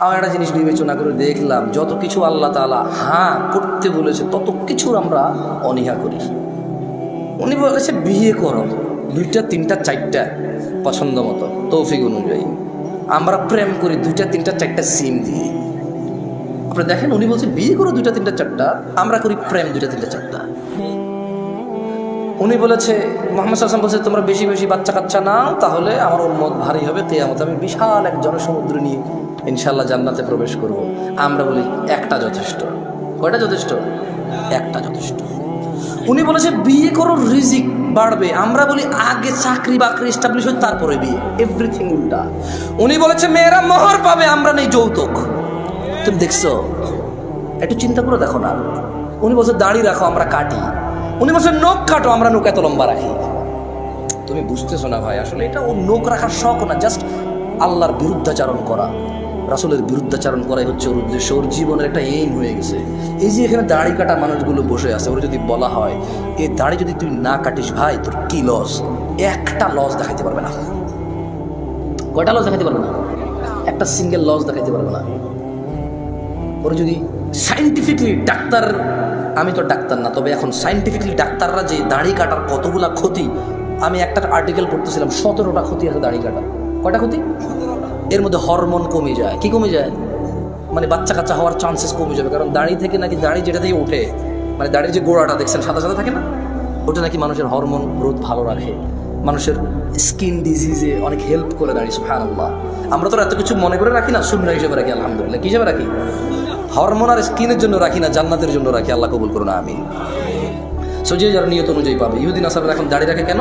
আমার একটা জিনিস বিবেচনা করে দেখলাম, যত কিছু আল্লাহ তাআলা হ্যাঁ করতে বলেছে তত কিছুর আমরা অনীহা করি। উনি বলেছে বিয়ে করো 2টা 3টা 4টা পছন্দ মতো তৌফিক অনুযায়ী। আমরা প্রেম করি 2টা 3টা 4টা সিম দিয়ে। আপনি দেখেন, উনি বলছেন বিয়ে করো 2টা 3টা 4টা, আমরা করি প্রেম 2টা 3টা 4টা। উনি বলেছে, মুহাম্মদ সাল্লাল্লাহু আলাইহি ওয়াসাল্লাম বলছে তোমরা বেশি বেশি বাচ্চা কাচ্চা নাও, তাহলে আমার উম্মত ভারী হবে, কিয়ামতে আমি বিশাল এক জনসমুদ্র নিয়ে ইনশাআল্লাহ জান্নাতে প্রবেশ করব। আমরা বলি একটা যথেষ্ট। কয়টা যথেষ্ট? একটা যথেষ্ট। উনি বলেছে বিয়ে করো রিজিক বাড়বে, আমরা বলি আগে চাকরি বাকরি এস্টাবলিশ হয় তারপরে বিয়ে। এভরিথিং উল্টা। উনি বলেছে মেয়েরা মোহর পাবে, আমরা নেই যৌতুক। তুমি দেখছো? একটু চিন্তা করে দেখো না। উনি বলছে দাড়ি রাখো, আমরা কাটি। উনি বলছে নখ কাটো, আমরা নখ এত লম্বা রাখি। তুমি বুঝতেছো না ভাই, আসলে এটা ও নখ রাখার শখ না, জাস্ট আল্লাহর বিরুদ্ধাচারণ করা, রাসূলের বিরুদ্ধাচারণ করাই হচ্ছে ওর উদ্দেশ্য। ওর জীবনের একটা এইম হয়ে গেছে। এই যে এখানে দাড়ি কাটা মানুষগুলো বসে আছে, ওরা যদি বলা হয় এই দাড়ি যদি তুই না কাটিস ভাই তোর কি লস, একটা লস দেখাইতে পারবে না। কয়টা লস দেখাইতে পারবে না? একটা সিঙ্গেল লস দেখাইতে পারবে না। ওরা যদি সায়েন্টিফিকলি ডাক্তার, আমি তো ডাক্তার না, তবে এখন সায়েন্টিফিকলি ডাক্তাররা যে দাড়ি কাটার কতগুলা ক্ষতি, আমি একটা আর্টিকেল পড়তেছিলাম, 17টা ক্ষতি আছে দাড়ি কাটার। কয়টা ক্ষতি? এর মধ্যে হরমোন কমে যায়। কি কমে যায়? মানে বাচ্চা কাচ্চা হওয়ার চান্সেস কমে যাবে, কারণ দাড়ি থেকে নাকি, দাড়ি যেটা থেকে ওঠে, মানে দাড়ির যে গোড়াটা দেখছেন সাদা সাদা থাকে না, ওটা নাকি মানুষের হরমোন গ্রোথ ভালো রাখে, মানুষের স্কিন ডিজিজে অনেক হেল্প করে দাড়ি। সুবহানাল্লাহ। আমরা তো এত কিছু মনে করে রাখি না, সুন্নাহ হিসেবে রাখি। আলহামদুলিল্লাহ। কি হিসেবে রাখি? হরমোন আর স্কিনের জন্য রাখি না, জান্নাতের জন্য রাখি। আল্লাহ কবুল করুন, আমিন। সো যে যারা নিয়ত অনুযায়ী পাবে। ইহুদি নাসারা এখন দাড়ি রাখে কেন?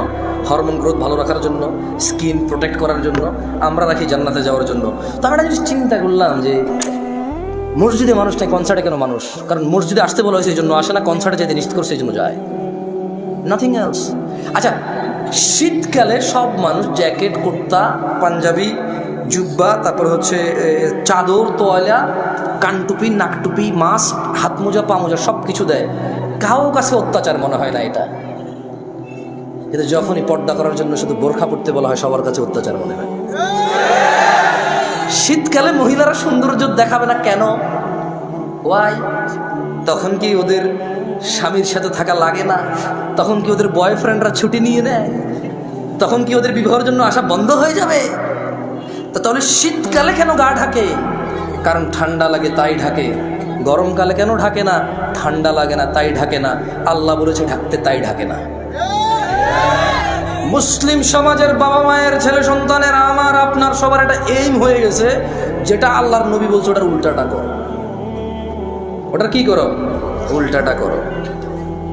হরমোন গ্রোথ ভালো রাখার জন্য, স্কিন প্রোটেক্ট করার জন্য। আমরা রাখি জান্নাতে যাওয়ার জন্য। তো আমরা একটা জিনিস চিন্তা করলাম যে মসজিদে মানুষ নাই, কনসার্টে কেন মানুষ? কারণ মসজিদে আসতে বলা হয়েছে এই জন্য আসে না, কনসার্টে যেতে নিশ্চিত করছে এই জন্য যায়, নাথিং এলস। আচ্ছা, শীতকালে সব মানুষ জ্যাকেট, কুর্তা, পাঞ্জাবি, জুব্বা, তারপর হচ্ছে চাদর, তোয়ালা, কানটুপি, নাকটুপি, মাস্ক, হাত মোজা, পা মোজা সব কিছু দেয়। কারো কাছে অত্যাচার মনে হয় না এটা। কিন্তু যখনই পর্দা করার জন্য শুধু বোরখা পড়তে বলা হয়, সবার কাছে অত্যাচার মনে হয়। শীতকালে মহিলারা সৌন্দর্য দেখাবে না কেন? ওয়াই? তখন কি ওদের স্বামীর সাথে থাকা লাগে না? তখন কি ওদের বয়ফ্রেন্ডরা ছুটি নিয়ে নেয়? তখন কি ওদের বিবাহের জন্য আসা বন্ধ হয়ে যাবে? তাহলে শীতকালে কেন গা ঢাকে? কারণ ঠান্ডা লাগে তাই ঢাকে। গরমকালে কেন ঢাকে না? ঠান্ডা লাগে না তাই ঢাকে না। আল্লাহ বলেছে ঢাকতে, তাই ঢাকে না। মুসলিম সমাজের বাবা মায়ের ছেলে সন্তানের, আমার আপনার সবার একটা এইম হয়ে গেছে, যেটা আল্লাহর নবী বলছে ওটার উল্টাটা করো। ওটার কি করো? উল্টাটা করো।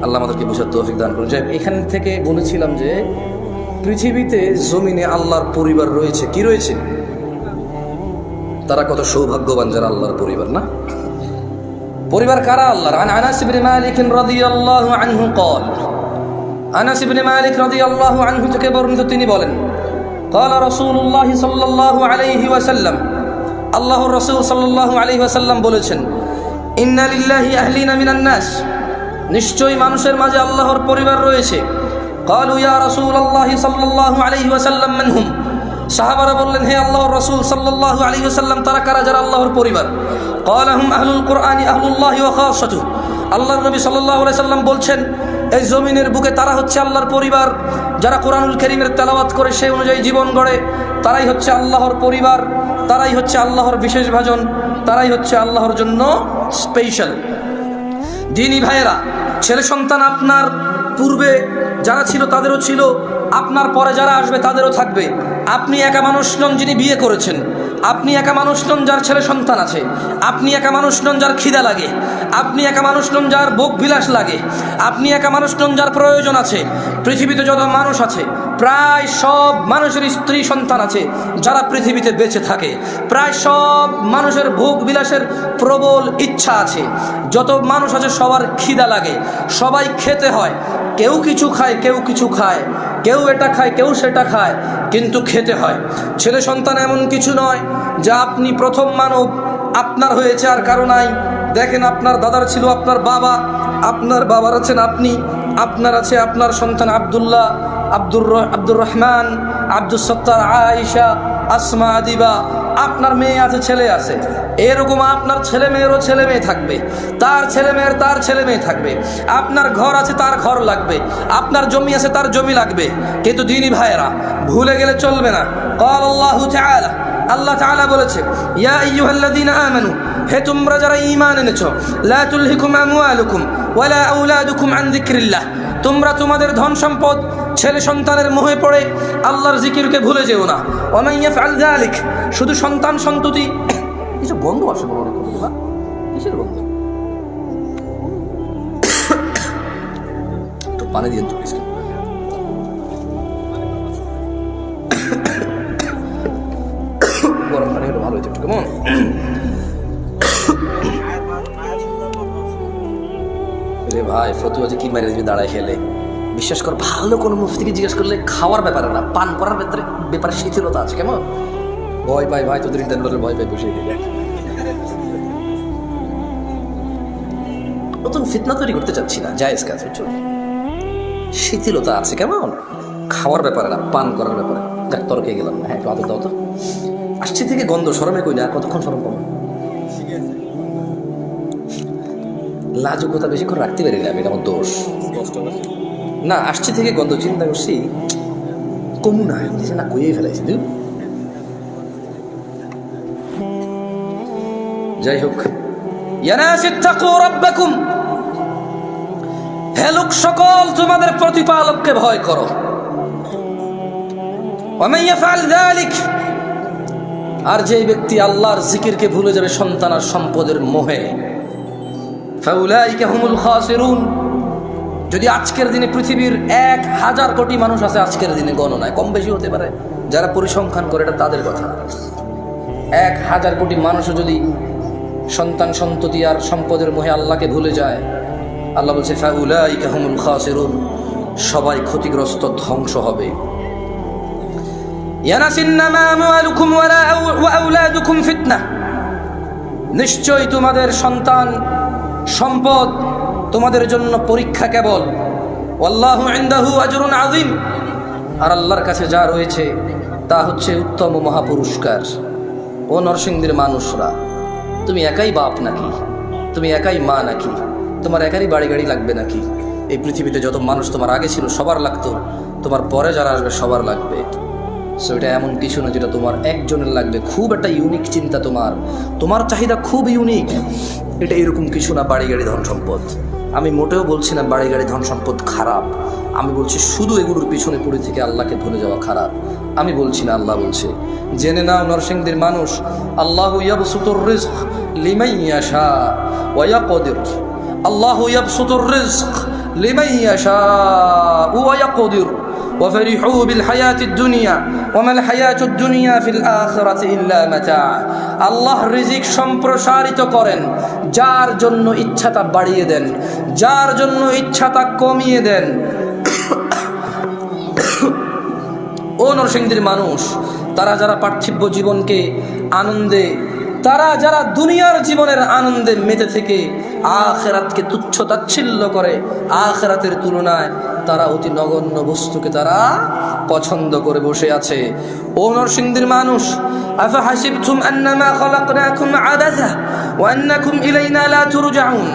আল্লাহ আমাদেরকে বুঝার তৌফিক দান করুন। এখান থেকে বলেছিলাম যে পৃথিবীতে জমিনে আল্লাহর পরিবার রয়েছে। কি রয়েছে? তারা কত সৌভাগ্যবান যারা আল্লাহর পরিবার। না পরিবার কারা? আল্লাহর। আনাস ইবনে মালিক রাদিয়াল্লাহু আনহু قال, আনাস ইবনে মালিক রাদিয়াল্লাহু আনহু থেকে বর্ণিত, তিনি বলেন قال রাসূলুল্লাহ সাল্লাল্লাহু আলাইহি ওয়াসাল্লাম, আল্লাহর রাসূল সাল্লাল্লাহু আলাইহি ওয়াসাল্লাম বলেছেন, ইন্না লিল্লাহি আহলিনা মিনান নাস, নিশ্চয়ই মানুষের মাঝে আল্লাহর পরিবার রয়েছে। قالوا ইয়া রাসূলুল্লাহ সাল্লাল্লাহু আলাইহি ওয়াসাল্লাম মান হুম, সাহাবারা বললেন হে আল্লাহর রাসূল সাল্লাল্লাহু আলাইহি ওয়াসাল্লাম, তারা কারা যারা আল্লাহর পরিবার? قال হুম আহলুল কুরআনি আহলুল্লাহি ওয়া খাসাতুহু, আল্লাহর নবী সাল্লাল্লাহু আলাইহি ওয়াসাল্লাম বলছেন এই জমিনের বুকে তারা হচ্ছে আল্লাহর পরিবার, যারা কোরআনুল কারীমের তেলাওয়াত করে সেই অনুযায়ী জীবন গড়ে, তারাই হচ্ছে আল্লাহর পরিবার, তারাই হচ্ছে আল্লাহর বিশেষ ভাজন, তারাই হচ্ছে আল্লাহর জন্য স্পেশাল। দিনী ভাইয়েরা, ছেলে সন্তান আপনার পূর্বে যারা ছিল তাদেরও ছিল, আপনার পরে যারা আসবে তাদেরও থাকবে। আপনি একা মানুষ নন যিনি বিয়ে করেছেন, আপনি একা মানুষ নন যার ছেলে সন্তান আছে, আপনি একা মানুষ নন যার খিদা লাগে, আপনি একা মানুষ নন যার ভোগ বিলাস লাগে, আপনি একা মানুষ নন যার প্রয়োজন আছে। পৃথিবীতে যত মানুষ আছে প্রায় সব মানুষের স্ত্রী সন্তান আছে যারা পৃথিবীতে বেঁচে থাকে। প্রায় সব মানুষের ভোগ বিলাসের প্রবল ইচ্ছা আছে। যত মানুষ আছে সবার খিদা লাগে, সবাই খেতে হয়। কেউ কিছু খায়, কেউ কিছু খায়, কেউ এটা খায়, কেউ সেটা খায়, কিন্তু খেতে হয়। ছেলে সন্তান এমন কিছু নয় যা আপনি প্রথম মানব, আপনার হয়েছে আর কারো নাই। দেখেন, আপনার দাদার ছিল আপনার বাবা, আপনার বাবার আছেন আপনি, আপনার আছে আপনার সন্তান আব্দুল্লাহ, আব্দুর রহমান, আব্দুস সত্তার, আয়েশা, আসমা, আদিবা, আপনার মেয়ে আছে, ছেলে আছে, এরকম আপনার ছেলে মেয়েরও ছেলে মেয়ে থাকবে, তার ছেলে মেয়ের তার ছেলে মেয়ে থাকবে, আপনার ঘর আছে তার ঘর লাগবে, আপনার জমি আছে তার জমি লাগবে। কিন্তু দিনী ভাইয়েরা, ভুলে গেলে চলবে না। ক্বাল আল্লাহু তাআলা, আল্লাহ তাআলা বলেছে, ইয়া আইয়ুহাল্লাযীনা আমানু, হে তোমরা যারা ঈমান এনেছো, লা তুলহিকুম আমওয়ালুকুম ওয়ালা আওলাদুকুম আন যিকরিল্লাহ, তোমরা তোমাদের ধন সম্পদ, ছেলে সন্তানের মোহে পড়ে আল্লাহর জিকিরকে ভুলে যেও না। ওয়া মান ইয়াফআল যালিক, শুধু সন্তান সন্ততি, কিছু গন্ধ আসে বড় বড়, কিসের গন্ধ? একটু পানি দিন তো প্লিজ। গরম পানি হলে ভালো হইতো একটু, কেমন? রে ভাই, ফতুয়া যে কি মারে দাঁড়ায় খেলে, বিশ্বাস কর, ভালো কোনো মুফতিকে জিজ্ঞেস করলে খাওয়ার ব্যাপারে না, পান করার ব্যাপারে শিথিলতা আছে। কেমন ভয় পাই ভাই, তোদের ইন্টারনেটের ভয় পাই বসিয়ে দিলে। নতুন ফিতনা তৈরি করতে চাচ্ছি না, জায়েজ কাজ, বুঝছো? শিথিলতা আছে কেমন, খাওয়ার ব্যাপারে না, পান করার ব্যাপারে। দেখ তর্কে গেলাম না, হ্যাঁ একটু আদর দাও তো। আসছি থেকে গন্ধ, শরমে কই না, কতক্ষণ শরম পাবো? লাজুকতা বেশি করে রাখতে পারি না আমি, এটা আমার দোষ না। আসছি থেকে গন্ধ, চিন্তা করছি কমু না, না কইয়েই ফেলাইছি। যাই হোক, ইয়া নাস ইত্তাকু রাব্বাকুম, হে লোক সকল, তোমাদের প্রতিপালককে ভয় করো। ওয়া মান ইয়াফআল যালিক, আর যে ব্যক্তি আল্লাহর জিকিরকে ভুলে যাবে সন্তান আর সম্পদের মোহে, ফাউলাইকা হুমুল খাসিরুন, যদি আজকের দিনে পৃথিবীর 1000 কোটি মানুষ আছে, আজকের দিনে গণনায় কম বেশি হতে পারে, যারা পরিসংখ্যান করে, এটা তাদের কথা। 1000 কোটি মানুষও যদি সন্তান সন্ততি আর সম্পদের মোহে আল্লাহকে ভুলে যায়, আল্লাহ বলছে ফাউলাইকা হুমুল খাসিরুন, সবাই ক্ষতিগ্রস্ত, ধ্বংস হবে। ইয়ানাসিন্নামা আমওয়ালুকুম ওয়া আওলাদুকুম ফিতনাহ, নিশ্চয়ই তোমাদের সন্তান সম্পদ তোমাদের জন্য পরীক্ষা কেবল। ওয়াল্লাহু ইনদাহু আজরুন আযীম, আর আল্লাহর কাছে যা রয়েছে তা হচ্ছে উত্তম মহাপুরস্কার। ও নরসিংদীর মানুষরা, তুমি একাই বাপ নাকি? তুমি একাই মা নাকি? তোমার একারই বাড়ি গাড়ি লাগবে নাকি? এই পৃথিবীতে যত মানুষ তোমার আগে ছিল সবার লাগতো, তোমার পরে যারা আসবে সবার লাগবে। সো এটা এমন কিছু না যেটা তোমার একজনের লাগবে, খুব একটা ইউনিক চিন্তা, তোমার চাহিদা খুব ইউনিক। এটা এরকম কিছু না বাড়ি গাড়ি ধন সম্পদ। আমি মোটেও বলছি না বাড়ি গাড়ি ধন সম্পদ খারাপ, আমি বলছি শুধু এগুলোর পিছনে পড়ে থেকে আল্লাহকে ভুলে যাওয়া খারাপ। আমি বলছি না, আল্লাহ বলছে। জেনে নাও নরসিংদীর মানুষ, আল্লাহু ইয়াবসুতুর রিজক লিমান ইয়াশা ওয়া ইয়াকদির, আল্লাহু ইয়াবসুতুর রিজক লিমান ইয়াশা ওয়া ইয়াকদির وفرحوا بالحياة الدنيا وما الحياة الدنيا في الآخرة إلا متاع। আল্লাহ রিজিক সম্প্রসারিত করেন, যার জন্য ইচ্ছা তা বাড়িয়ে দেন, যার জন্য ইচ্ছা তা কমিয়ে দেন। ও নরসিংদীর মানুষ, তারা যারা পার্থিব জীবনকে আনন্দে, তারা যারা দুনিয়ার জীবনের আনন্দে মেতে থেকে আখিরাতকে তুচ্ছ তাচ্ছিল্য করে, আখিরাতের তুলনায় তারা অতি নগণ্য বস্তুকে তারা পছন্দ করে বসে আছে। ও নরসিংদীর মানুষ, আফা হাসিবতুম আন্নামা খালাকনাকুম আবাসা ওয়া আন্নাকুম ইলাইনা লা তুরজাউন,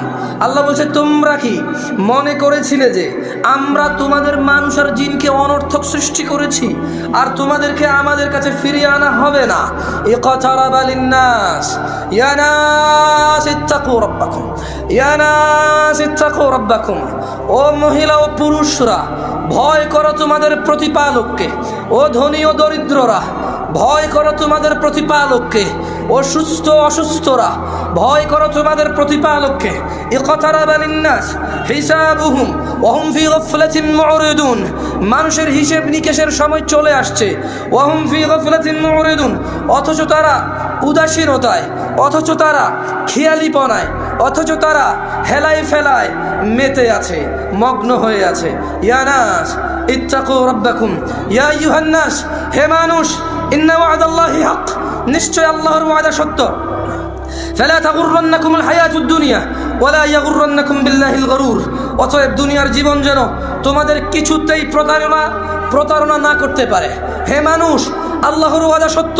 আল্লাহ বলছে তোমরা কি মনে করেছিলে যে আমরা তোমাদের মানুষ আর জিনকে অনর্থক সৃষ্টি করেছি আর তোমাদেরকে আমাদের কাছে ফিরিয়ে আনা হবে না? ইকতারাবা লিন্নাস ইয়া নাস ইত্তাকু রাব্বাকুম, ইয়া নাস ইত্তাকু রাব্বাকুম, ও মহিলা ও পুরুষরা ভয় করো তোমাদের প্রতিপালককে। ও ধনী ও দরিদ্ররা ভয় করো তোমাদের প্রতিপালককে। ও সুস্থ অসুস্থরা ভয় করো তোমাদের প্রতিপালককে। ইকতারাবা লিন্নাস হিসাবুহুম ওয়া হুম ফি গাফলাতিন মুরিদুন, মানুষের হিসেব নিকেশের সময় চলে আসছে। ওয়া হুম ফি গাফলাতিন মুরিদুন, অথচ তারা উদাসীনতায়, অথচ তারা খেয়ালিপনায়, অথচ তারা হেলায় ফেলায় মেতে আছে, মগ্ন হয়ে আছে। ইয়া নাস ইত্তাকু রাব্বাকুম ইয়া আইয়ুহান নাস, হে মানুষ, ইন্না ওয়াদাল্লাহি হক, নিশ্চয় আল্লাহর ওয়াদা সত্য। ফালা তাগুররান্নাকুমুল হায়াতুদ দুনিয়া ওয়ালা ইয়াগুররান্নাকুম বিল্লাহিল গরুর, অতএব দুনিয়ার জীবন যেন তোমাদের কিছুতেই প্রতারণা না করতে পারে। হে মানুষ, আল্লাহর ওয়াদা সত্য,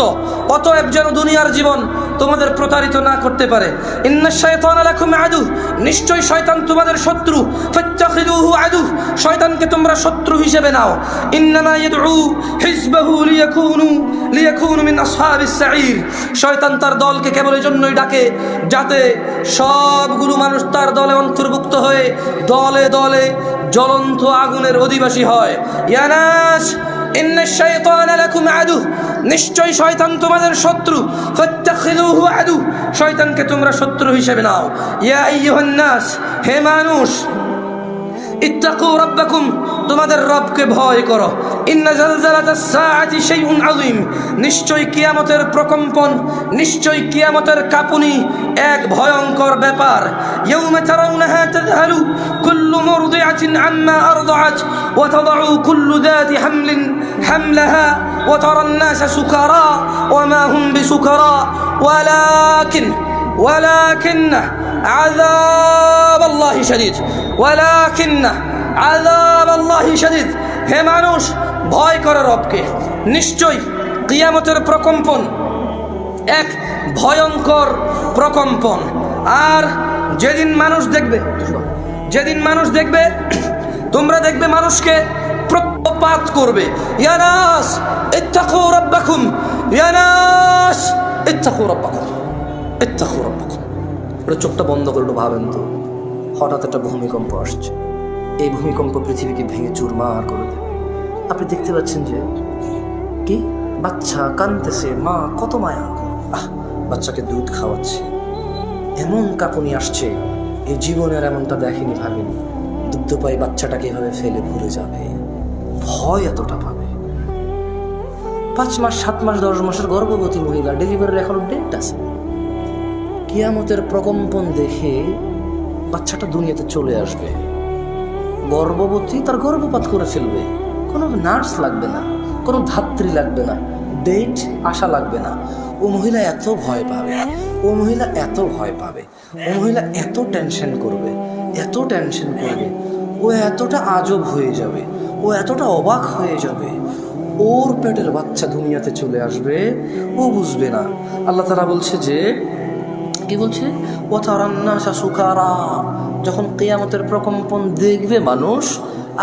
অতএব যেন দুনিয়ার জীবন তোমাদের প্রতারিত না করতে পারে। ইন্নাশ শাইতানা লাকুম আদু, নিশ্চয় শয়তান তোমাদের শত্রু। ফাত্তাখিযুহু আদু, শয়তানকে তোমরা শত্রু হিসেবে নাও। ইন্নামা ইয়াদউ হিজবাহু লিয়াকুনু মিন আসহাবিস সাঈর, শয়তান তার দলকে কেবল এই জন্যই ডাকে যাতে সবগুলো মানুষ তার দলে অন্তর্ভুক্ত হয়ে দলে দলে জ্বলন্ত আগুনের অধিবাসী হয়। ইয়া নাস ইন্নাশ শাইতানা লাকুম আদু, নিশ্চয় শয়তান তোমাদের শত্রু। ফাত্তাখিযুহু আদু, শয়তানকে তোমরা শত্রু হিসেবে নাও। ইয়া আইয়ুহান নাস, হে মানুষ, ইত্তাকু রাব্বাকুম, তোমাদের রবকে ভয় করো। ইন্না জালজালাতাস সাআতি শাইউন আযীম, নিশ্চয় কিয়ামতের প্রকম্পন, নিশ্চয় কিয়ামতের কাঁপুনি এক ভয়ঙ্কর ব্যাপার। ইয়াউমা তারাউনাহা তাযহালু কুল্লু মুরদিআতিন আম্মা আরদাআত ওয়া তাদাউ কুল্লু যাতি হামলিন হামলাহা ওয়া তারান নাসা সুকারা ওয়া মা হুম বিসুকারা ولكن عذاب الله شديد ولكن عذاب الله شديد। হে মানুষ, ভয় করো রবকে, নিশ্চয় কিয়ামতের প্রকম্পন এক ভয়ঙ্কর প্রকম্পন। আর যেদিন মানুষ দেখবে তোমরা দেখবে মানুষকে প্রত্যপাত করবে। ইয়া নাস ইত্তাকু রাব্বাকুম, ইয়া নাস ইত্তাকু রাব্বাকুম, ইত্তাকু রাব্বাকুম। এটা চোখটা বন্ধ করে একটু ভাবেন তো, হঠাৎ একটা ভূমিকম্প আসছে, এই ভূমিকম্প পৃথিবীকে ভেঙে চুরমার করে দেবে। আপনি দেখতে পাচ্ছেন যে কি বাচ্চা কাঁদতেছে, মা কত মায়া, বাচ্চাকে দুধ খাওয়াচ্ছে, এমন কাঁপুনি আসছে, এই জীবনের এমনটা দেখেনি ভাবেনি। দুগ্ধ পাই বাচ্চাটাকে এভাবে ফেলে ভুলে যাবে, ভয় এতটা পাবে। 5 মাস 7 মাস 10 মাসের গর্ভবতী মহিলা, ডেলিভারির এখনো ডেট আছে। কিয়ামতের প্রকম্পন দেখে বাচ্চাটা দুনিয়াতে চলে আসবে, গর্ভবতী তার গর্ভপাত করে ফেলবে, কোনো নার্স লাগবে না, কোনো ধাত্রী লাগবে না, ডেট আসা লাগবে না। ও মহিলা এত ভয় পাবে, ও মহিলা এত ভয় পাবে, ও মহিলা এত টেনশন করবে, এত টেনশন করবে, ও এতটা আজব হয়ে যাবে, ও এতটা অবাক হয়ে যাবে। ওর পেটের বাচ্চা দুনিয়াতে চলে আসবে, ও বুঝবে না। আল্লাহ তাআলা বলছে যে কি বলছে, ওয়া তারান নাসা সুকারা, যখন কিয়ামতের প্রকম্পন দেখবে মানুষ,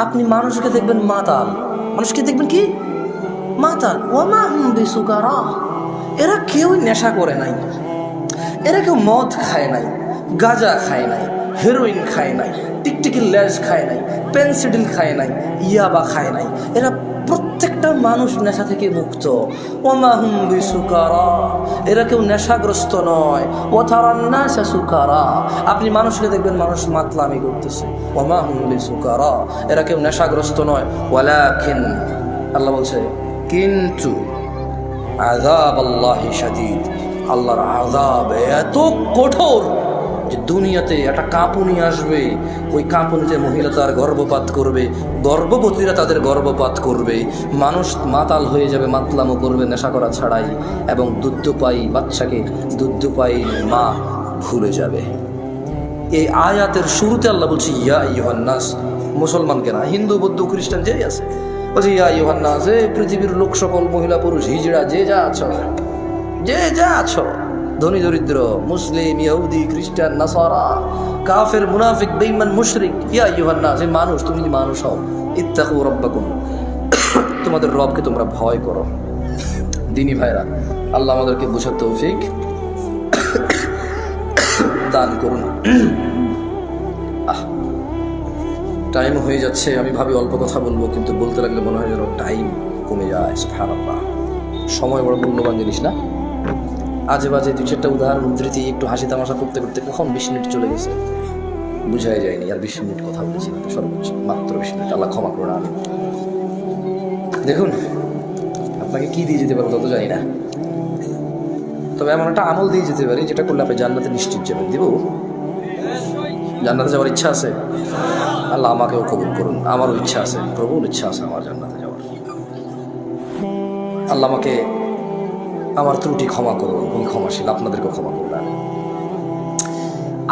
আপনি মানুষকে দেখবেন মাতাল, মানুষকে দেখবেন কি মাতাল। ওয়া মা হুম বিসুকারা, এরা কেউ নেশা করে নাই, এরা কেউ মদ খায় নাই, গাঁজা খায় নাই, হেরোইন খায় নাই, টিকটিকির ল্যাজ খায় নাই, পেনসিডিল খায় নাই, ইয়াবা খায় নাই, এরা প্রত্যেকটা মানুষ নেশা থেকে মুক্ত। ওমা হুম বিসুকারা, এরা কেউ নেশাগ্রস্ত নয়। ও তারান নাসা সুকারা, আপনি মানুষকে দেখবেন মানুষ মাতলামি করতেছে। ওমা হুম বিসুকারা, এরা কেউ নেশাগ্রস্ত নয়। ওয়ালাকিন, আল্লাহ বলছে কিন্তু আযাব আল্লাহি শাদীদ, আল্লাহর আযাব এত কঠোর যে দুনিয়াতে একটা কাঁপুনি আসবে, ওই কাঁপুনিতে মহিলা তার গর্ভপাত করবে, গর্ভবতীরা তাদের গর্ভপাত করবে, মানুষ মাতাল হয়ে যাবে, মাতলামো করবে নেশা করা ছাড়াই, এবং দুগ্ধপায়ী বাচ্চাকে দুগ্ধপায়ী মা ভুলে যাবে। এই আয়াতের শুরুতে আল্লাহ বলছে ইয়া আইয়ুহান নাস, মুসলমানকে না, হিন্দু বৌদ্ধ খ্রিস্টান যেই আছে বলছে ইয়া আইয়ুহান নাস, এ পৃথিবীর লোক সকল, মহিলা পুরুষ হিজড়া যে যা আছো, ধনী দরিদ্র, মুসলিম ইহুদি খ্রিস্টান নাসারা, কাফের মুনাফিক বেঈমান মুশরিক, ইয়া আইয়ুহান নাস, হে মানুষ, তুমি যদি মানুষ হও, ইত্তাকু রাব্বাকুম, তোমাদের রবকে তোমরা ভয় করো। দিনী ভাইরা, আল্লাহ আমাদেরকে বোঝার তৌফিক দান করুন। টাইম হয়ে যাচ্ছে, আমি ভাবি অল্প কথা বলবো, কিন্তু বলতে লাগলে মনে হয় যেন টাইম কমে যায়। সুবহানাল্লাহ, সময় বড় মূল্যবান জিনিস না? আজে বাজে 2-4টা উদাহরণ উদ্ধৃতি একটু হাসি তামাশা করতে করতে কখন 20 মিনিট চলে গেছে বুঝাই যায়নি। আর 20 মিনিট কথা বলেছি, সর্বোচ্চ মাত্র 20 মিনিট। আল্লাহ ক্ষমা করুন। আমি দেখুন, আপনাকে কি দিয়ে যেতে পারবো তত জানি না, তবে এমন একটা আমল দিয়ে যেতে পারি যেটা করলে আপনি জান্নাতে নিশ্চিত যাবেন। দিব? জান্নাতে যাওয়ার ইচ্ছা আছে? আল্লাহ আমাকেও কবুল করুন। আমারও ইচ্ছা আছে, প্রবল ইচ্ছা আছে আমার জান্নাতে যাওয়ার। আল্লাহ আমাকে আমার ত্রুটি ক্ষমা করুন, আমি ক্ষমাশীল, আপনাদেরকেও ক্ষমা করবেন।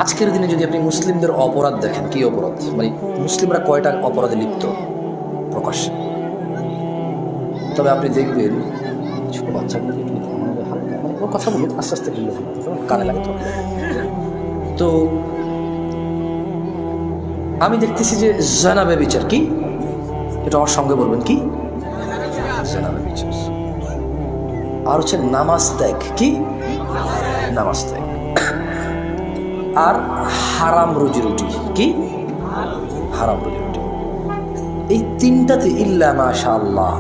আজকের দিনে যদি আপনি মুসলিমদের অপরাধ দেখেন, কি অপরাধ, মানে মুসলিমরা কয়টা অপরাধে লিপ্ত প্রকাশ্যে, তবে আপনি দেখবেন ছোট বাচ্চাগুলো হালকা মানে ওর কথা বলুক আস্তে আস্তে বললো কানে লাগে তো আমি দেখতেছি যে জানাবে বিচার কি, এটা আমার সঙ্গে বলবেন কি, জানাবে বিচার। আর হচ্ছে নামাজ ত্যাগ, কি নামাজ ত্যাগ, আর হারাম রুজি রুটি, কি হারাম রুজি রুটি। এই তিনটাতে ইল্লা মাশাআল্লাহ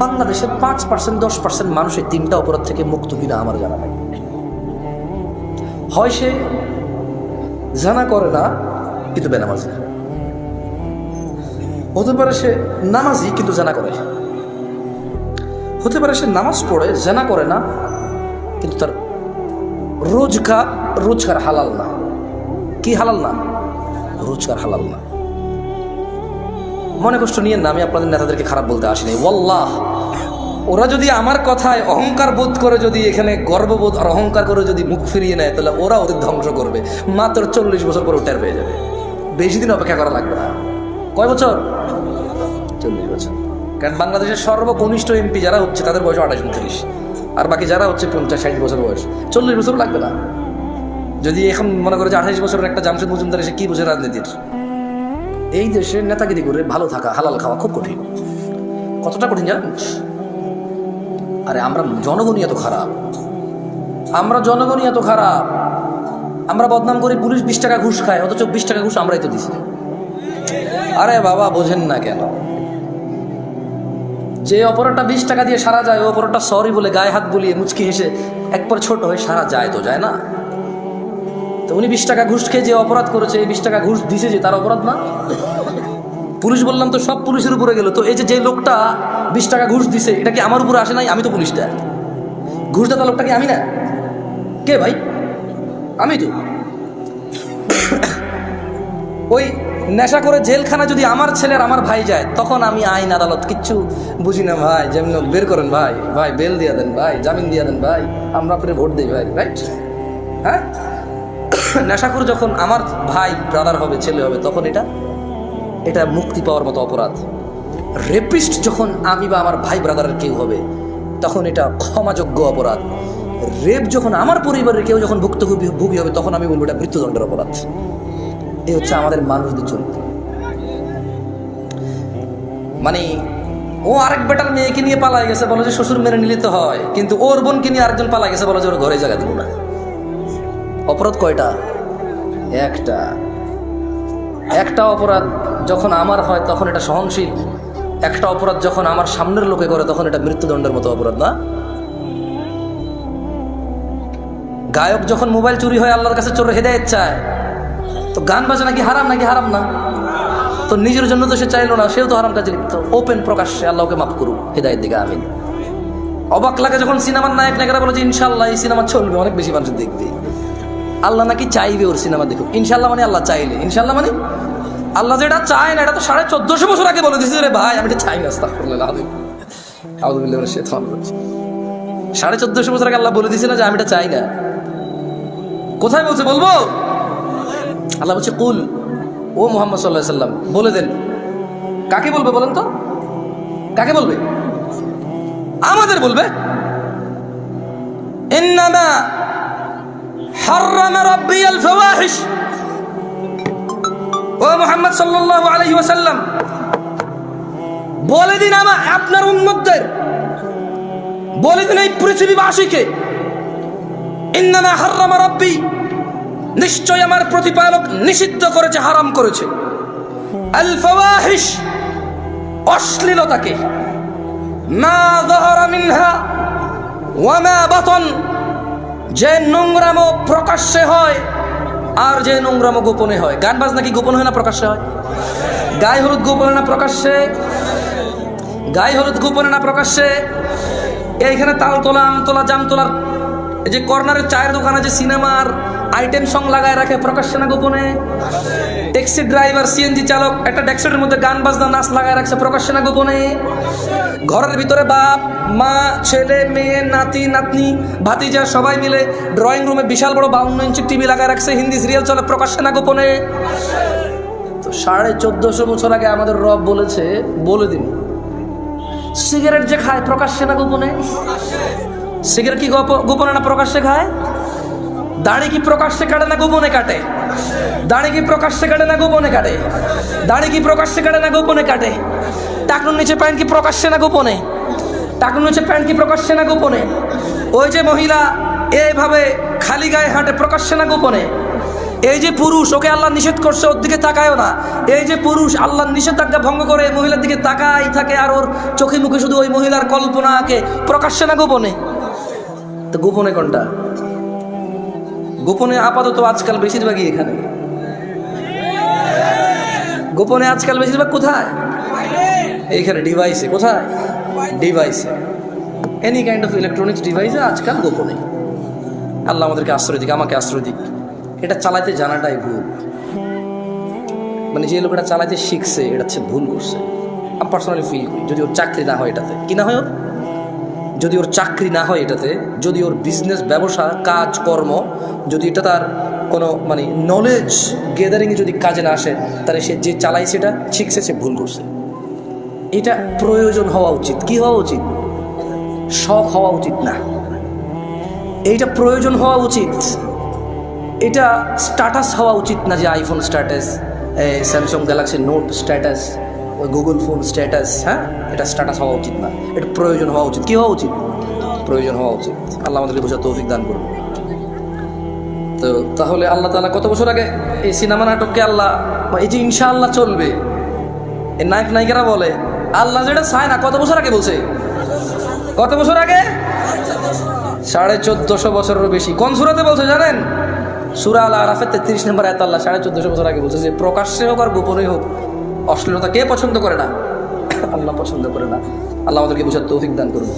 বাংলাদেশের 5% 10% মানুষ এই তিনটা অপরাধ থেকে মুক্ত কিনা আমার জানা নাই। হয় সে জানা করে না কিন্তু বেনামাজি, হতে পারে সে নামাজি কিন্তু জানা করে, হতে পারে সে নামাজ পড়ে জানা করে না কিন্তু তার রোজগার হালাল না, কি হালাল না, রোজগার হালাল না। মনে কষ্ট নিয়ে না, আমি আপনাদের নেতাদেরকে খারাপ বলতে আসিনি, ওয়াল্লাহ ওরা যদি আমার কথায় অহংকার বোধ করে, যদি এখানে গর্ববোধ আর অহংকার করে যদি মুখ ফিরিয়ে নেয়, তাহলে ওরা ওদের ধ্বংস করবে। মাত্র 40 বছর পর টের পেয়ে যাবে, বেশি দিন অপেক্ষা করা লাগবে না। কয় বছর? 40 বছর। কারণ বাংলাদেশের সর্বকনিষ্ঠ এমপি যারা হচ্ছে তাদের বয়স 28-29, আর বাকি যারা হচ্ছে 50-60 বছর বয়স। 40 বছর লাগবে না। যদি এখন মনে করে যে 28 বছরের একটা জামশেদ মজুমদার এসে কি বুঝে রাজনীতির, এই দেশে নেতাগিরি করে ভালো থাকা, হালাল খাওয়া খুব কঠিন। কতটা কঠিন জানেন? আরে আমরা জনগণই এত খারাপ, আমরা বদনাম করি পুলিশ 20 টাকা ঘুষ খায়, অথচ 20 টাকা ঘুষ আমরাই তো দিছি। আরে বাবা বোঝেন না কেন? যে অপরাধটা 20 টাকা দিয়ে সারা যায়, ও অপরাধটা সরি বলে গায়ে হাত বুলিয়ে মুচকি হেসে একবার ছোট হয়ে সারা যায় তো যায় না? তো উনি 20 টাকা ঘুষ খেয়ে যে অপরাধ করেছে, এই 20 টাকা ঘুষ দিছে যে তার অপরাধ না? পুলিশ বললাম তো সব পুলিশের উপরে গেল, তো এই যে লোকটা 20 টাকা ঘুষ দিছে এটা কি আমার উপরে আসে নাই? আমি তো পুলিশটা, ঘুষদাতা লোকটা কি আমি না? কে ভাই? আমি তো। ওই নেশা করে জেলখানা যদি আমার ছেলের আমার ভাই যায়, তখন আমি আইন আদালত কিচ্ছু বুঝি না ভাই। যেমন বের করেন ভাই, ভাই বেল দিয়ে দেন ভাই, জামিন দিয়ে দেন ভাই, আমরা আপনার ভোট দিই ভাই, রাইট? হ্যাঁ, নেশা করে যখন আমার ভাই ব্রাদার হবে, ছেলে হবে, তখন এটা মুক্তি পাওয়ার মতো অপরাধ। রেপিস্ট যখন আমি বা আমার ভাই ব্রাদারের কেউ হবে, তখন এটা ক্ষমাযোগ্য অপরাধ। রেপ যখন আমার পরিবারের কেউ যখন ভুক্তভোগী হবে, তখন আমি বলবো এটা মৃত্যুদণ্ডের অপরাধ। এই হচ্ছে আমাদের মানুষদের চরিত্র। মানে ও আরেক বেটার মেয়েকে নিয়ে পালাই গেছে, বলে যে শ্বশুর মেনে নিলে তো হয়, কিন্তু ওর বোনকে নিয়ে আরেকজন পালাই গেছে, বলে যে ওর ঘরে জায়গা দিব না। অপরাধ কয়টা? একটা অপরাধ যখন আমার হয় তখন এটা সহনশীল, একটা অপরাধ যখন আমার সামনের লোকে করে তখন এটা মৃত্যুদণ্ডের মতো অপরাধ না? গায়ক যখন মোবাইল চুরি হয় আল্লাহর কাছে চোর হেদায়েত চায়, তো গান বাজনা কি হারাম নাকি হারাম না? তো নিজের জন্য তো সে চাইলো না, সেও তো হারাম কাজে লিপ্ত। ওপেন প্রকাশ্যে আল্লাহকে মাফ করুক, হেদায়েত দিকে আমিন। অবাক লাগে যখন সিনেমার নায়ক নায়িকারা বলে যে ইনশাল্লাহ এই সিনেমা চলবে, অনেক বেশি মানুষ দেখবে। আল্লাহ নাকি চাইবে ওর সিনেমা দেখুক। ইনশাল্লাহ মানে আল্লাহ চাইলে, ইনশাল্লাহ মানে আল্লাহ যেটা চায় না, এটা তো 1450 বছর আগে বলে দিয়েছে রে ভাই, আমি এটা চাই না। আস্তাগফিরুল্লাহ আযীম, আউযু বিল্লাহি মিনাশ শাইতানির রাজীম। 1450 বছর আগে আল্লাহ বলে দিয়েছে না যে আমি এটা চাই না। কোথায় বলছে? বলবো? আল্লাহ বলছে কুল, ও মুহাম্মদ সাল্লাল্লাহু আলাইহি ওয়াসাল্লাম বলে দেন। কাকে বলবে বলেন তো? কাকে বলবে? আমাদের বলবে। ইন্নামা হাররামা রাব্বিয়াল ফাওয়াহিশ, ও মুহাম্মদ সাল্লাল্লাহু আলাইহি ওয়াসাল্লাম বলে দিন আপনার উম্মতদের, বলে দিন এই পৃথিবীবাসীকে, ইন্নামা হাররামা রাব্বি, নিশ্চয় আমার প্রতিপালক নিষিদ্ধ করেছে, হারাম করেছে, আল ফাওয়াহিশ, অশ্লীলতাকে, মা যাহারা মিনহা ওয়া মা বাতন, যে নোংরামো প্রকাশ্যে হয় আর যে নোংরামো গোপনে হয়। গান বাজনা কি গোপন হয় না প্রকাশ্যে হয়? গায়ে হলুদ গোপনে না প্রকাশ্যে? গায়ে হলুদ গোপনে না প্রকাশ্যে? এইখানে তাল তোলা, আম তোলা, জাম তোলার যে কর্নারের চায়ের দোকানে যে সিনেমার আইটেম সং লাগায় রাখে, প্রকাশ্যে না গোপনে? ট্যাক্সি ড্রাইভার, সিএনজি চালক একটা ডেস্কের মধ্যে গান বাজনা নাচ লাগায় রাখছে, প্রকাশ্যে না গোপনে? ঘরের ভিতরে বাপ মা, ছেলে মেয়ে, নাতি নাতনি, ভাতিজা সবাই মিলে ড্রয়িং রুমে বিশাল বড় 52 ইঞ্চি টিভি লাগায় রাখছে, হিন্দি সিরিয়াল চলে, প্রকাশ্যে না গোপনে? তো 1450 বছর আগে আমাদের রব বলেছে, বলে দিন সিগারেট যে খায় প্রকাশ্যে না গোপনে? সিগারেট কি গোপনে না প্রকাশ্যে খায়? দাড়ি কি প্রকাশ্যে কাটে না গোপনে কাটে? দাড়ি কি প্রকাশ্যে কাটে না গোপনে কাটে? দাড়ি কি প্রকাশ্যে কাটে না গোপনে কাটে? টাকনুর নিচে প্যান্ট কি প্রকাশ্যে না গোপনে? টাকনুর নিচে প্যান্ট কি প্রকাশ্যে না গোপনে? ওই যে মহিলা এইভাবে খালি গায়ে হাঁটে প্রকাশ্যে না গোপনে? এই যে পুরুষ, ওকে আল্লাহ নিষেধ করছে ওর দিকে তাকায়ও না, এই যে পুরুষ আল্লাহর নিষেধাজ্ঞা ভঙ্গ করে মহিলার দিকে তাকাই থাকে, আর ওর চোখে মুখে শুধু ওই মহিলার কল্পনা আঁকে, প্রকাশ্যে না গোপনে? তো গোপনে কোনটা? গোপনে আপাতত আজকাল বেশিরভাগই এখানে। গোপনে আজকাল বেশিরভাগ কোথায়? এইখানে ডিভাইসে। কোথায়? ডিভাইসে। এনি কাইন্ড অফ ইলেকট্রনিক্স ডিভাইসে আজকাল গোপনে। আল্লাহ আমাদেরকে আশ্রয় দিক, আমাকে আশ্রয় দিক। এটা চালাতে জানাটাই ভুল। মানে যে লোকটা চালাতে শিখছে এটা হচ্ছে ভুল করছে। আমি পার্সোনালি ফিল করি, যদি ওর চাকরি না হয় এটাতে, কি না হয় ওর, যদি ওর চাকরি না হয় এটাতে, যদি ওর বিজনেস ব্যবসা কাজ কর্ম যদি এটা তার কোনো মানে নলেজ গেদারিংয়ে যদি কাজে না আসে, তাহলে সে যে চালাই সেটা শিখছে সে ভুল করছে। এটা প্রয়োজন হওয়া উচিত। কি হওয়া উচিত? শখ হওয়া উচিত না। এইটা প্রয়োজন হওয়া উচিত। এটা স্ট্যাটাস হওয়া উচিত না, যে iPhone status, Samsung Galaxy note status, ওই গুগল ফোন স্ট্যাটাস। হ্যাঁ, এটা স্ট্যাটাস হওয়া উচিত না, এটা প্রয়োজন হওয়া উচিত। কি হওয়া উচিত? প্রয়োজন হওয়া উচিত। আল্লাহ আমাদেরকে বোঝার তৌফিক দান করুন। তো তাহলে আল্লাহ তাআলা কত বছর আগে এই সিনেমা নাটককে আল্লাহ, এই যে ইনশাআল্লাহ চলবে, এই নায়ক নায়িকারা বলে আল্লাহ যেটা চায় না, কত বছর আগে বলছে? কত বছর আগে? 1450 বছরেরও বেশি। কোন সূরাতে বলছে জানেন? সূরা আল আরাফের 33 নম্বর আয়াত আল্লাহ 1450 বছর আগে বলছে যে প্রকাশ্যে হোক আর গোপনে হোক অশ্লীলতা কে পছন্দ করে না? আল্লাহ পছন্দ করে না। আল্লাহ আমাদেরকে বোঝার তৌফিক দান করুন।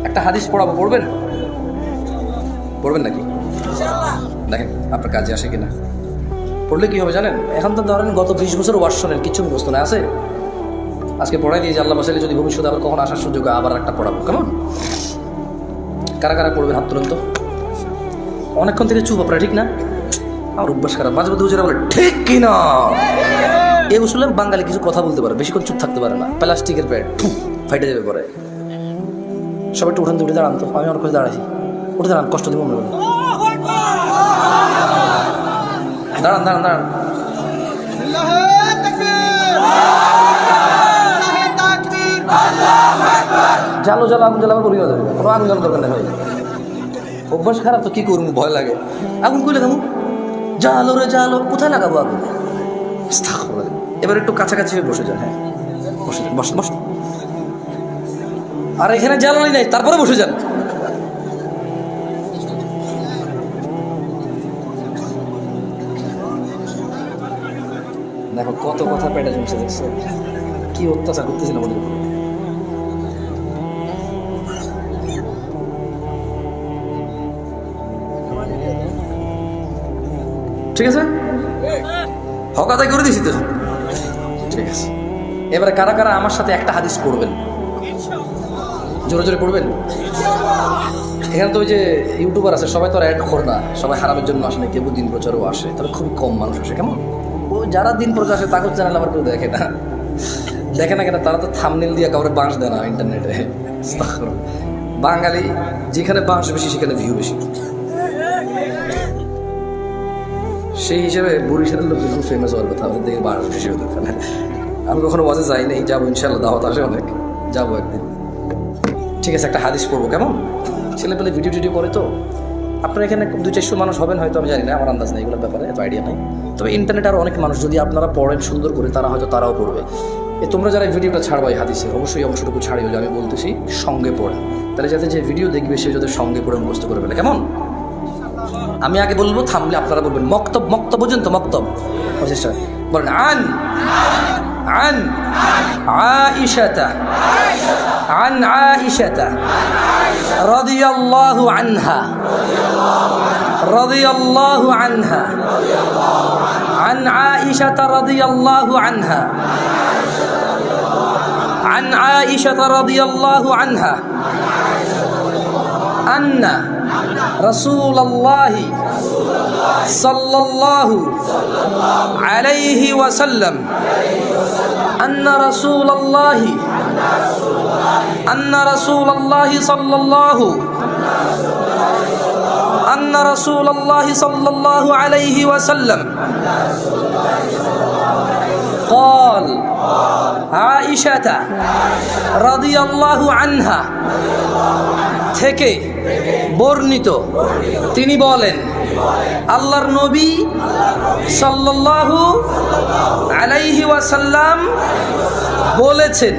একটা হাদিস পড়াবো, পড়বেন? পড়বেন নাকি? দেখেন আপনার কাজে আসে কিনা। পড়লে কি হবে জানেন? এখন তো ধরেন গত 20 বছর ওয়াজ শোনেন, কিছু মুখস্থ না আছে। আজকে পড়াই দিয়েছি, আল্লাহ বাসাইলে যদি ভবিষ্যতে আবার কখন আসার সুযোগ আবার একটা পড়াবো। কেমন? কারা কারা পড়বেন হাত তুলেন তো। অনেকক্ষণ থেকে চুপ আপনারা, ঠিক না? আর অভ্যাস খারাপ, মাঝে মধ্যে হুজুরা বলে ঠিক কিনা। এই উসুলে বাঙালি কিছু কথা বলতে পারে, বেশিক্ষণ চুপ থাকতে পারে না। প্লাস্টিকের প্যাড ফাইটে যাবে পরে। সবাই একটু উঠান, উঠে দাঁড়ান তো। আমি অনেক দাঁড়াইছি, উঠে দাঁড়ান, কষ্ট দিব মনে করেন। দাঁড়ান দাঁড়ান দাঁড়ান। জালো জালো আগুন জ্বালাবার পরিবার যাবে, কোনো আগুন জ্বালার দরকার নেই ভাই। অভ্যাস খারাপ তো কি করবো, ভয় লাগে। আগুন কই লাগাবো? জালো রে জালো, কোথায় লাগাবো আগুন? এবার একটু কাছাকাছি হয়ে বসে যান। হ্যাঁ বসে যান, বসে বসে। আর এখানে জ্বালানি নাই, তারপরে বসে যান। দেখো কত কথা পেটে জমছে, দেখছো কি অত্যাচার করতেছিল আমাদের উপরে। ঠিক আছে, হকাতাই করে দিছি তো। ঠিক আছে, এবারে কারা কারা আমার সাথে একটা হাদিস পড়বেন? জোরে জোরে পড়বেন। এখানে তো ওই যে ইউটিউবার আছে, সবাই তো আর অ্যাড কর না, সবাই হারামের জন্য আসে না, কেউ দিন প্রচারও আসে, তবে খুবই কম মানুষ আসে। কেমন? ও যারা দিন প্রচার আসে তাকে চ্যানেল আবার কেউ দেখে না। দেখে না কেন? তারা তো থাম্বনেল দিয়ে কাউরে বাঁশ দেয় না ইন্টারনেটে। বাঙালি যেখানে বাঁশ বেশি সেখানে ভিউ বেশি। সেই হিসেবে বরিশালের লোক যখন ফেমাস হওয়ার কথা, আমাদের দিকে বাঁশ বেশি হতো। আমি কখনো ওয়াজে যাই নাই, যাবো ইনশাল্লাহ, দাওয়াত আসে অনেক, যাবো একদিন। ঠিক আছে, একটা হাদিস পড়বো। কেমন? ছেলেপেলে ভিডিও টিডিও করে তো। আপনারা এখানে 200-400 মানুষ হবেন হয়তো, আমি জানি না, আমার আন্দাজ নেই এগুলোর ব্যাপারে, এত আইডিয়া নেই। তবে ইন্টারনেটে আরও অনেক মানুষ, যদি আপনারা পড়েন সুন্দর করে, তারা হয়তো তারাও পড়বে। তোমরা যারা এই ভিডিওটা ছাড়বো এই হাদিসে, অবশ্যই অংশটুকু ছাড়িও, যে আমি বলতেছি সঙ্গে পড়েন, তাহলে যাতে যে ভিডিও দেখবে সে যাতে সঙ্গে পড়ে মুখস্থ করে ফেলে। কেমন? আমি আগে বলবো, থামলে আপনারা বলবেন। মক্তব, মক্তব বুঝেন তো? মক্তব চেষ্টা বলেন। আন আন আয়েশাতা عن عائشة رضي الله عنها رضي الله عنها عن عائشة رضي الله عنها عن عائشة رضي الله عنها أن رسول الله صلى الله عليه وسلم أن رسول الله صلى الله أن رسول الله صلى الله عليه وسلم قال عائشة رضي الله عنها থেকে বর্ণিত তিনি বলেন আল্লাহর নবী সাল্লাল্লাহু আলাইহি ওয়াসাল্লাম বলেছেন।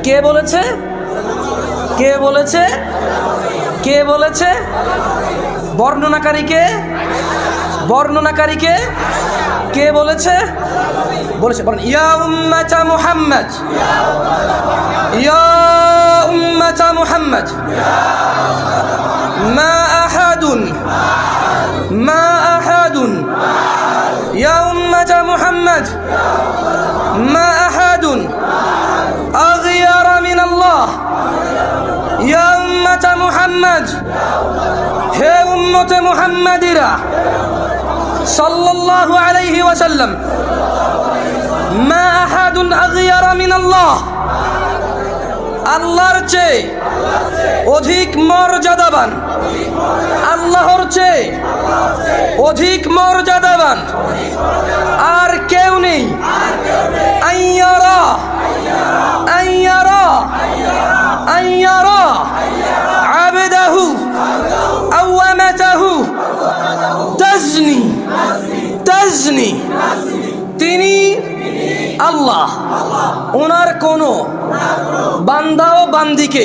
কে বলেছে? কে বলেছে? কে বলেছে? বর্ণনাকারীকে? বর্ণনাকারীকে কে বলেছে? বলেছে বলেন ইয়া উম্মাতা মুহাম্মদ, ইয়া উম্মাতা মুহাম্মদ মা আহাদুন মা আহাদুন ইয়া উম্মাতা মুহাম্মদ মা আহাদুন আগিয়ারা মিন আল্লাহ ইয়া উম্মাতা মুহাম্মদ, হে উম্মতে মুহাম্মাদিরা সাল্লাল্লাহু আলাইহি ওয়াসাল্লাম, মা আহাদুন আগিয়ারা মিন আল্লাহ, আল্লাহর চেয়ে অধিক মর্যাদাবান, আল্লাহর চেয়ে অধিক মর্যাদাবান আর কেউ নেই। আইয়ারা আইয়ারা আইয়ারা আবদাহু আওয়ামাতাহু তাজনি তাজনি, তিনি আল্লাহ ওনার কোন বান্দা ও বান্দিকে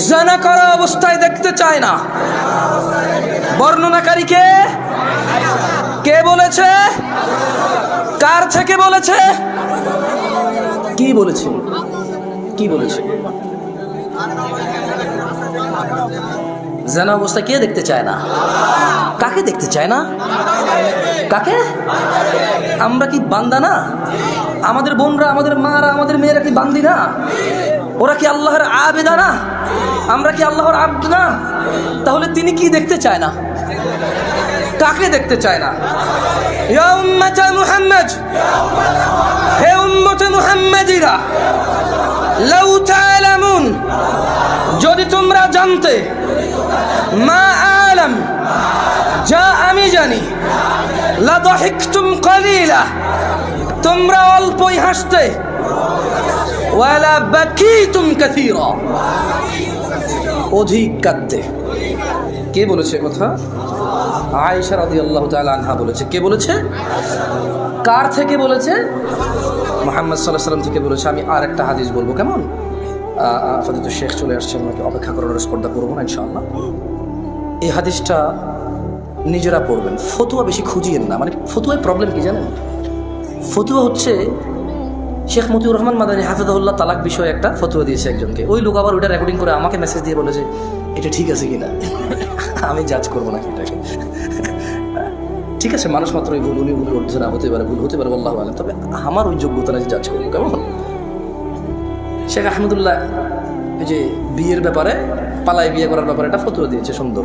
জিনা করা অবস্থায় দেখতে চায় না। বর্ণনাকারীকে কে বলেছে? কার থেকে বলেছে? কি বলেছে? কি বলেছে? জিনা অবস্থা কে দেখতে চায় না? কাকে দেখতে চায় না? কাকে? আমরা কি বান্দা না? আমাদের বোনরা, আমাদের মারা, আমাদের মেয়েরা কি বান্দি না? ওরা কি আল্লাহর আবেদা না? আমরা কি আল্লাহর আব্দ না? তাহলে তিনি কি দেখতে চায় না? কাকে দেখতে চায় না? ইয়া উম্মাতা মুহাম্মদ, হে উম্মতে মুহাম্মাদিরা, লাউ তা'লামুন, যদি তোমরা জানতে, মা আলাম, যা আমি জানি, লা দাহিকতুম কালিলা, তোমরা অল্পই হাসতে, ওয়ালা বাকিতুম কাসীরা, অধিক কাঁদতে। কে বলেছে কথা? আয়েশা রাদিয়াল্লাহু তাআলা আনহা বলেছে। কে বলেছে? কার থেকে বলেছে? মুহাম্মদ সাল্লাল্লাহু আলাইহি ওয়াসাল্লাম থেকে বলেছে। আমি আর একটা হাদিস বলবো, কেমন? আপাতত শেখ চলে আসছে, আমাকে অপেক্ষা করার স্পর্ধা করবো না ইনশাআল্লাহ। এই হাদিসটা নিজেরা পড়বেন, ফতুয়া বেশি খুঁজিয়েন না। মানে ফতুয়ায় প্রবলেম কি জানেন? ফতুয়া হচ্ছে শেখ মতিউর রহমান মাদানী হাফিজাহুল্লাহ তালাক বিষয়ে একটা ফতুয়া দিয়েছে একজনকে। ওই লোক আবার ওইটা রেকর্ডিং করে আমাকে মেসেজ দিয়ে বলেছে এটা ঠিক আছে কিনা। আমি জাজ করবো না এটাকে। ঠিক আছে, মানুষ মাত্র ভুল, উনি ভুল করছে না, হতে পারে, ভুল হতে পারে, আল্লাহু আ'লাম। তবে আমার ওই যোগ্যতা নাই জাজ করবো, কেমন? শেখ আহমদুল্লাহ এই যে বিয়ের ব্যাপারে, পালায় বিয়ে করার ব্যাপারে একটা ফতুয়া দিয়েছে, সুন্দর।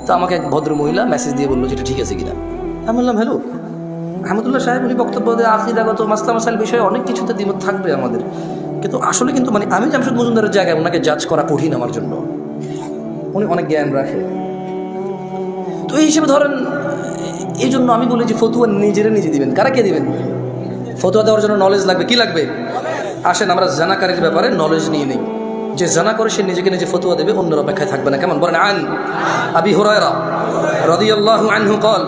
তো আমাকে এক ভদ্র মহিলা মেসেজ দিয়ে বললো যে এটা ঠিক আছে কিনা। আমি বললাম হ্যালো আহমদুল্লাহ সাহেব, উনি বক্তব্য দিয়ে আকিদাগত মাসলা মাসাইল বিষয়ে অনেক কিছুতে দ্বিমত থাকবে আমাদের, কিন্তু আসলে কিন্তু মানে আমি জামশেদ মজুমদারের জায়গায় ওনাকে জাজ করা কঠিন আমার জন্য। উনি অনেক জ্ঞান রাখে, তো এই হিসেবে ধরেন, এই জন্য আমি বলি যে ফতুয়া নিজেরা নিজে দিবেন। কারা কে দিবেন? ফতুয়া দেওয়ার জন্য নলেজ লাগবে। কি লাগবে? আসেন আমরা জানাকারীর ব্যাপারে নলেজ নিয়ে নেই। যে জানা করে সে নিজেকে নিজে ফতুয়া দেবে, অন্যের অপেক্ষায় থাকবে না, কেমন? বলেন আন আবি হুরায়রা রাদিয়াল্লাহু আনহু قال,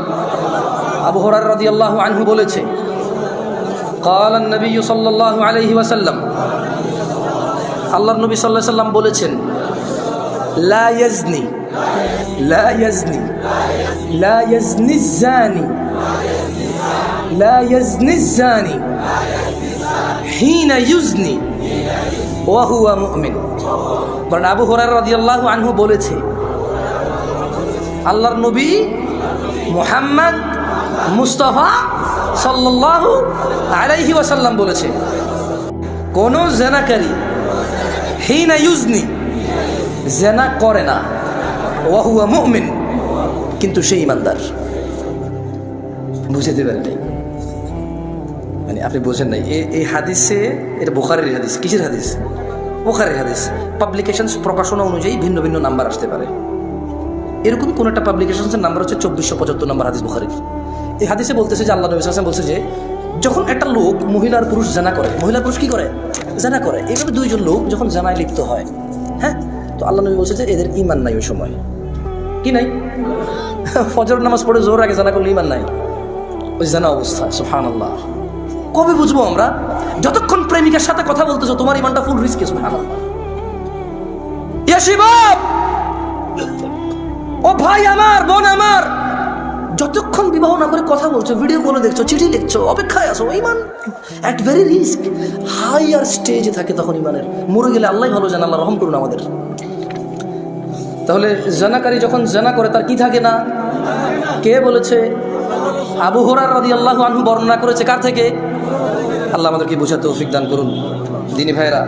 আবু হুরায়রা রাদিয়াল্লাহু আনহু বলেছে, قال النبي صلى الله عليه وسلم, আল্লাহর নবী সাল্লাল্লাহু আলাইহি ওয়াসাল্লাম বলেছেন, লা ইয়াজনি লা ইয়াজনি লা ইয়াজনি الزاني লা ইয়াজনি الزاني হিনা ইউজনি ওয়া হুয়া মুমিন। বলেন আবু হুরায়রা রাদিয়াল্লাহু আনহু বলেছে, আল্লাহর নবী মুহাম্মদ মুস্তাফা সাল্লাল্লাহু আলাইহি ওয়াসাল্লাম বলেছে, কোন জেনাকারী হিনা ইউজনি, জেনা করে না, ওয়া হুয়া মুমিন, কিন্তু সে ইমানদার। বুঝতে পারেন নাই? মানে আপনি বোঝেন নাই। এই হাদিসে, এটা বুখারীর হাদিস। কিসের হাদিস? বুখারীর হাদিস। পাবলিকেশনস প্রকাশনা অনুযায়ী ভিন্ন ভিন্ন নাম্বার আসতে পারে। এরকম কোন একটা পাবলিকেশনসের নাম্বার হচ্ছে 2475 নম্বর হাদিস বুখারীর। এই হাদিসে বলতেছে যে আল্লাহ নবী সাল্লাল্লাহু আলাইহি ওয়াসাল্লাম বলছে যে যখন একটা লোক মহিলার পুরুষ জানা করে, মহিলার পুরুষ কি করে? জানা করে। এইভাবে দুইজন লোক যখন জানায় লিপ্ত হয়, হ্যাঁ, তো আল্লাহ নবী বলছে যে এদের ঈমান নাই ওই সময়। কি নাই? ফজর নামাজ পড়ে জোর আগে জানা করলে ঈমান নাই, ওই জানা অবস্থা। সুবহানাল্লাহ। কবে বুঝবো আমরা? যতক্ষণ প্রেমিকার সাথে কথা বলতেছো তোমার ঈমানটা ফুল রিস্কে। সুবহানাল্লাহ। ইয়া শিবাব, ও ভাই আমার, বোন আমার, যতক্ষণ বিবাহ না করে কথা বলছো, ভিডিও কলে দেখছো, চিঠি লিখছো, অপেক্ষায় আছো, ঈমান এট ভেরি রিস্ক, হাইয়ার স্টেজে থাকে তখন ঈমানের। মরে গেলে আল্লাহ ভালো জানে, আল্লাহ রহম করুন আমাদের। তাহলে জানাকারী যখন জানা করে তার কি থাকে না? কে বলেছে? আবু হুরায়রা রাদিয়াল্লাহু আনহু বর্ণনা করেছে। কার থেকে? আল্লাহ আমাদেরকে বোঝার তৌফিক দান করুন। দিনী ভাইরা,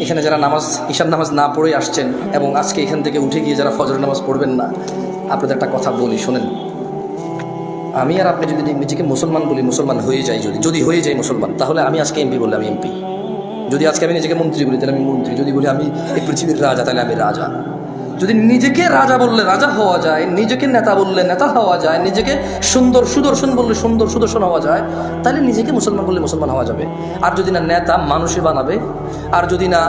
এখানে যারা নামাজ, ঈশার নামাজ না পড়ে আসছেন এবং আজকে এখান থেকে উঠে গিয়ে যারা ফজর নামাজ পড়বেন না, আপনাদের একটা কথা বলি, শোনেন। আমি আর আপনি যদি নিজেকে মুসলমান বলি, মুসলমান হয়ে যাই, যদি হয়ে যাই মুসলমান, তাহলে আমি আজকে এমপি বললে আমি এমপি। যদি আজকে আমি নিজেকে মন্ত্রী বলি তাহলে আমি মন্ত্রী। যদি বলি আমি এই পৃথিবীর রাজা তাহলে আমি রাজা। যদি নিজেকে রাজা বললে রাজা হওয়া যায়, নিজেকে নেতা বললে নেতা হওয়া যায়, নিজেকে সুন্দর সুদর্শন বললে সুন্দর সুদর্শন হওয়া যায়, তাহলে নিজেকে মুসলমান বললে মুসলমান হওয়া যাবে। আর যদি না নেতা মানুষে বানাবে, আর যদি না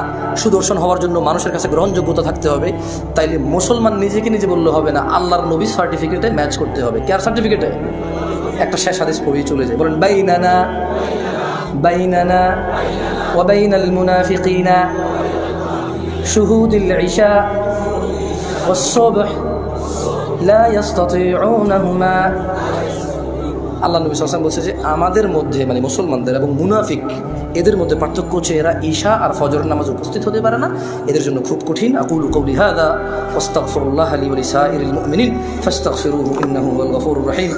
সুদর্শন হওয়ার জন্য মানুষের কাছে গ্রহণযোগ্যতা থাকতে হবে, তাইলে মুসলমান নিজেকে নিজে বললে হবে না, আল্লাহর নবীর সার্টিফিকেটে ম্যাচ করতে হবে। কার সার্টিফিকেটে? একটা শেষ হাদিস পড়েই চলে যায়। বলেন, বাইনানা বাইনানা ওয়া বাইনাল মুনাফিকিনা শুহুদুল ইশা والصبح لا يستطيعونهما। আল্লাহ নবী সাল্লাল্লাহু আলাইহি ওয়াসাল্লাম বলছে যে আমাদের মধ্যে, মানে মুসলমানদের এবং মুনাফিক, এদের মধ্যে পার্থক্য হচ্ছে এরা ঈশা আর ফজরের নামাজ উপস্থিত হতে পারে না। এদের জন্য খুব কঠিন। আকুলু কওলি হাযা ওয়াস্তাগফিরুল্লাহ লি ওয়া লিসাইরিল মুমিনিন ফাস্তাগফিরুহু ইন্নাহু হুয়াল গফুরুর রহিম।